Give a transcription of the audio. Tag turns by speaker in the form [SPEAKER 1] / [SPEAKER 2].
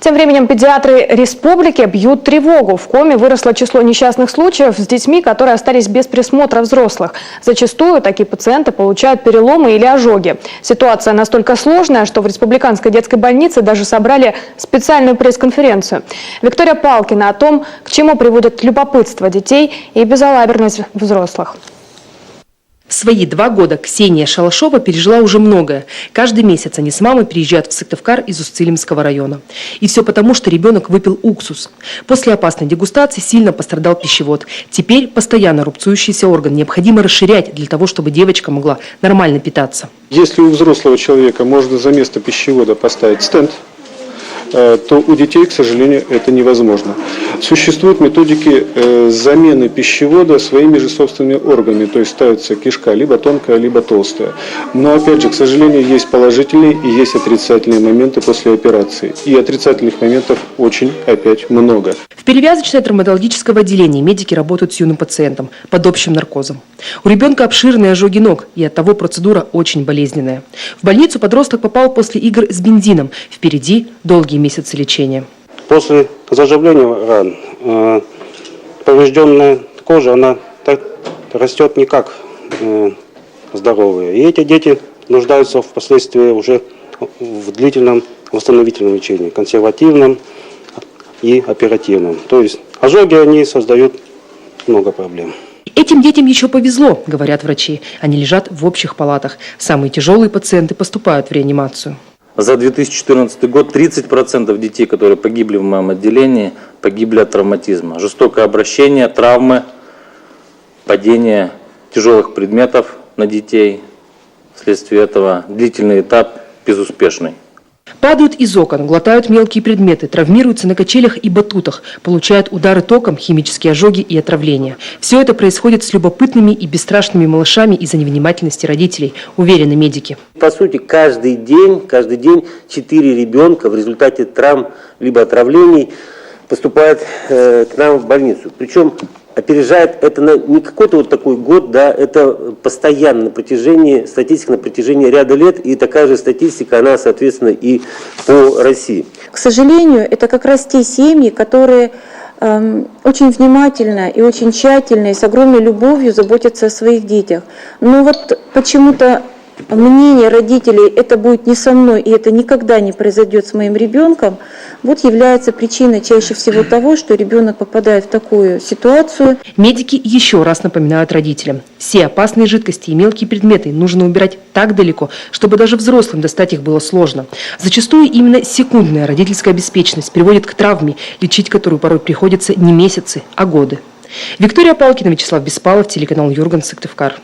[SPEAKER 1] Тем временем педиатры республики бьют тревогу. В Коми выросло число несчастных случаев с детьми, которые остались без присмотра взрослых. Зачастую такие пациенты получают переломы или ожоги. Ситуация настолько сложная, что в Республиканской детской больнице даже собрали специальную пресс-конференцию. Виктория Палкина о том, к чему приводит любопытство детей и безалаберность взрослых.
[SPEAKER 2] В свои 2 года Ксения Шалашова пережила уже многое. Каждый месяц они с мамой приезжают в Сыктывкар из Усть-Илимского района. И все потому, что ребенок выпил уксус. После опасной дегустации сильно пострадал пищевод. Теперь постоянно рубцующийся орган необходимо расширять для того, чтобы девочка могла нормально питаться.
[SPEAKER 3] Если у взрослого человека можно за место пищевода поставить стенд, то у детей, к сожалению, это невозможно. Существуют методики замены пищевода своими же собственными органами, то есть ставится кишка либо тонкая, либо толстая. Но опять же, к сожалению, есть положительные и есть отрицательные моменты после операции. И отрицательных моментов очень опять много.
[SPEAKER 2] В перевязочной травматологическом отделении медики работают с юным пациентом под общим наркозом. У ребенка обширные ожоги ног, и оттого процедура очень болезненная. В больницу подросток попал после игр с бензином. Впереди долгие месяцы лечения.
[SPEAKER 4] После заживления ран поврежденная кожа, она так растет не как здоровая. И эти дети нуждаются впоследствии уже в длительном восстановительном лечении, консервативном и оперативном. То есть ожоги, они создают много проблем.
[SPEAKER 2] Этим детям еще повезло, говорят врачи. Они лежат в общих палатах. Самые тяжелые пациенты поступают в реанимацию.
[SPEAKER 5] За 2014 год 30% детей, которые погибли в моем отделении, погибли от травматизма. Жестокое обращение, травмы, падение тяжелых предметов на детей. Вследствие этого длительный этап безуспешный.
[SPEAKER 2] Падают из окон, глотают мелкие предметы, травмируются на качелях и батутах, получают удары током, химические ожоги и отравления. Все это происходит с любопытными и бесстрашными малышами из-за невнимательности родителей, уверены медики.
[SPEAKER 6] По сути, каждый день 4 ребенка в результате травм либо отравлений поступают к нам в больницу. Причем опережает это не какой-то вот такой год, да, это постоянно статистика на протяжении ряда лет, и такая же статистика, она, соответственно, и по России.
[SPEAKER 7] К сожалению, это как раз те семьи, которые очень внимательно и очень тщательно и с огромной любовью заботятся о своих детях. Но вот почему-то мнение родителей «это будет не со мной и это никогда не произойдет с моим ребенком», вот является причиной чаще всего того, что ребенок попадает в такую ситуацию.
[SPEAKER 2] Медики еще раз напоминают родителям. Все опасные жидкости и мелкие предметы нужно убирать так далеко, чтобы даже взрослым достать их было сложно. Зачастую именно секундная родительская беспечность приводит к травме, лечить которую порой приходится не месяцы, а годы. Виктория Палкина, Вячеслав Беспалов, телеканал Юрган, Сыктывкар.